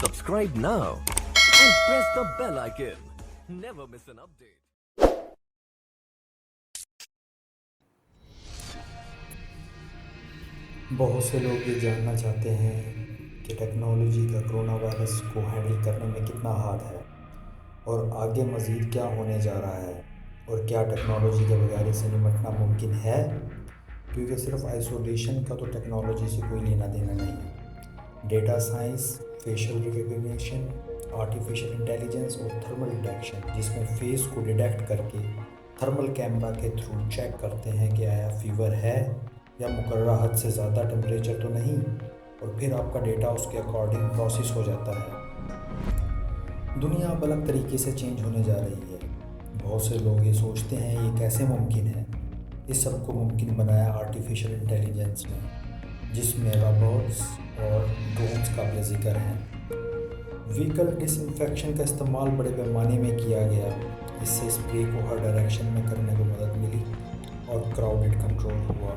Subscribe now and press the bell icon. Never miss an update. बहुत से लोग ये जानना चाहते हैं कि टेक्नोलॉजी का कोरोना वायरस को हैंडल करने में कितना हाथ है और आगे मज़ीद क्या होने जा रहा है और क्या टेक्नोलॉजी के बगैर इससे निपटना मुमकिन है, क्योंकि सिर्फ आइसोलेशन का तो टेक्नोलॉजी से कोई लेना देना नहीं है। Data science, facial recognition, artificial intelligence और थर्मल डिटेक्शन, जिसमें फेस को डिटेक्ट करके थर्मल कैमरा के थ्रू चेक करते हैं कि आया फीवर है या मुकर्रर हद से ज़्यादा टेम्परेचर तो नहीं, और फिर आपका डेटा उसके अकॉर्डिंग प्रोसेस हो जाता है। दुनिया अब अलग तरीके से चेंज होने जा रही है। बहुत से लोग ये सोचते हैं ये कैसे मुमकिन है। इस सब को मुमकिन बनाया आर्टिफिशियल इंटेलिजेंस ने, जिसमें रोबोट्स और ड्रोन्स काबिल ज़िक्र हैं। व्हीकल डिसइंफेक्शन का इस्तेमाल बड़े पैमाने में किया गया। इससे स्प्रे को हर डायरेक्शन में करने को मदद मिली और क्राउडेड कंट्रोल हुआ।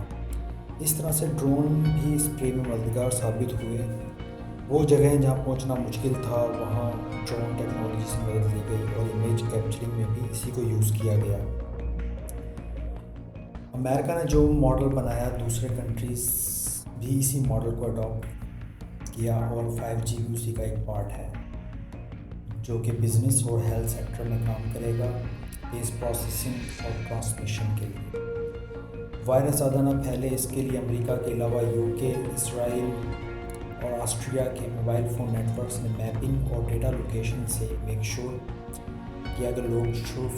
इस तरह से ड्रोन भी स्प्रे में मददगार साबित हुए। वो जगह जहाँ पहुँचना मुश्किल था वहाँ ड्रोन टेक्नोलॉजी से मदद ली गई और इमेज कैप्चरिंग में भी इसी को यूज़ किया गया। अमेरिका ने जो मॉडल बनाया, दूसरे कंट्रीज़ भी इसी मॉडल को अडॉप्ट किया और 5G भी उसी का एक पार्ट है, जो कि बिज़नेस और हेल्थ सेक्टर में काम करेगा, फेस प्रोसेसिंग और ट्रांसमिशन के लिए। वायरस ज़्यादा ना फैले, इसके लिए अमेरिका के अलावा यूके, इसराइल और ऑस्ट्रिया के मोबाइल फ़ोन नेटवर्क्स ने मैपिंग और डेटा लोकेशन से मेक श्योर कि अगर लोग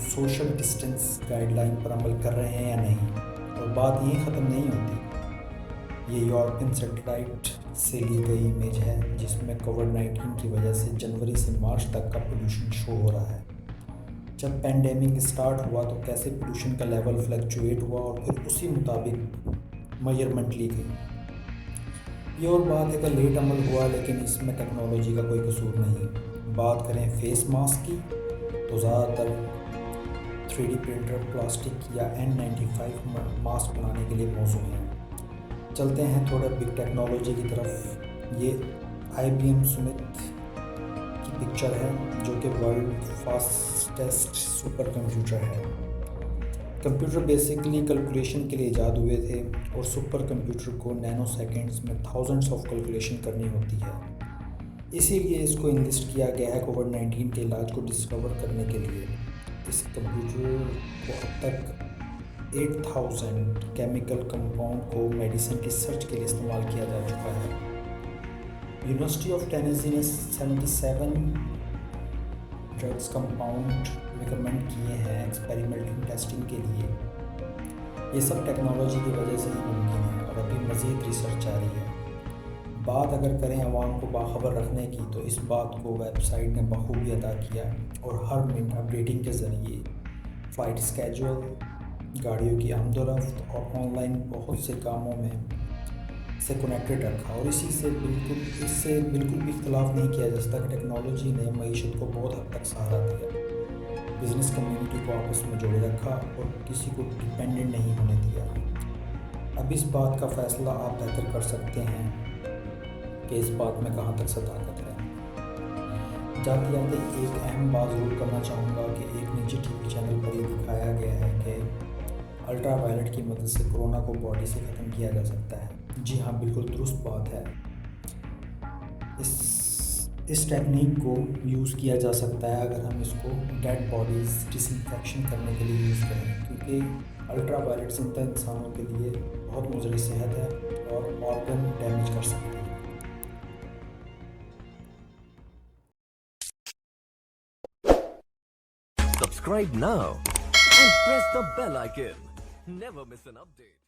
सोशल डिस्टेंस गाइडलाइन पर अमल कर रहे हैं या नहीं। और बात यहीं ख़त्म नहीं होती। ये यूरोपियन सैटेलाइट से ली गई इमेज है, जिसमें कोविड-19 की वजह से जनवरी से मार्च तक का पोल्यूशन शो हो रहा है। जब पैंडेमिक स्टार्ट हुआ तो कैसे पोल्यूशन का लेवल फ्लक्चुएट हुआ और फिर उसी मुताबिक मेजरमेंट ली गई। ये और बात है कि लेट अमल हुआ, लेकिन इसमें टेक्नोलॉजी का कोई कसूर नहीं। बात करें फेस मास्क की तो ज़्यादातर 3D प्रिंटर, प्लास्टिक या N95 मास्क बनाने के लिए मौजूद हैं। चलते हैं थोड़ा बिग टेक्नोलॉजी की तरफ। ये IBM सुमित की पिक्चर है, जो कि वर्ल्ड फास्टेस्ट सुपर कंप्यूटर है। कंप्यूटर बेसिकली कैलकुलेशन के लिए ईजाद हुए थे और सुपर कंप्यूटर को नैनो सेकेंड्स में थाउजेंड्स ऑफ कैलकुलेशन करनी होती है। इसीलिए इसको इन्वेस्ट किया गया है कोविड-19 के इलाज को डिस्कवर करने के लिए। इस कंप्यूटर को अब तक 8000 केमिकल कंपाउंड को मेडिसिन रिसर्च के लिए इस्तेमाल किया जा चुका है। यूनिवर्सिटी ऑफ टेनेसी ने 77 ड्रग्स कंपाउंड रिकमेंड किए हैं एक्सपेरिमेंटल टेस्टिंग के लिए। ये सब टेक्नोलॉजी की वजह से ही मुमकिन है और अभी मज़ीद रिसर्च जारी है। बात अगर करें आवाम को बाखबर रखने की, तो इस बात को वेबसाइट ने बखूबी अदा किया और हर मिनट अपडेटिंग के ज़रिए फ़्लाइट स्केड्यूल, गाड़ियों की आमदोरफ्त और ऑनलाइन बहुत से कामों में से कनेक्टेड रखा। और इससे बिल्कुल भी इख्तलाफ नहीं किया जा सकता कि टेक्नोलॉजी ने मईशत को बहुत हद तक सहारा दिया, बिज़नेस कम्युनिटी को आपस में जोड़े रखा और किसी को डिपेंडेंट नहीं होने दिया। अब इस बात का फ़ैसला आप बेहतर कर सकते हैं कि इस बात में कहाँ तक सदाकत है। जाते जाते एक अहम बात ज़रूर करना चाहूँगा कि एक निजी TV चैनल पर ये दिखाया गया है कि अल्ट्रा वायलेट की मदद से कोरोना को बॉडी से ख़त्म किया जा सकता है। जी हाँ, बिल्कुल दुरुस्त बात है। इस टेक्निक को यूज़ किया जा सकता है अगर हम इसको डेड बॉडीज़ डिसइंफेक्शन करने के लिए यूज़ करें, क्योंकि अल्ट्रा वायलेट जिंदा इंसानों के लिए बहुत मुज़र सेहत है और ऑर्गन डैमेज कर सकती है। Subscribe now and press the bell icon. Never miss an update.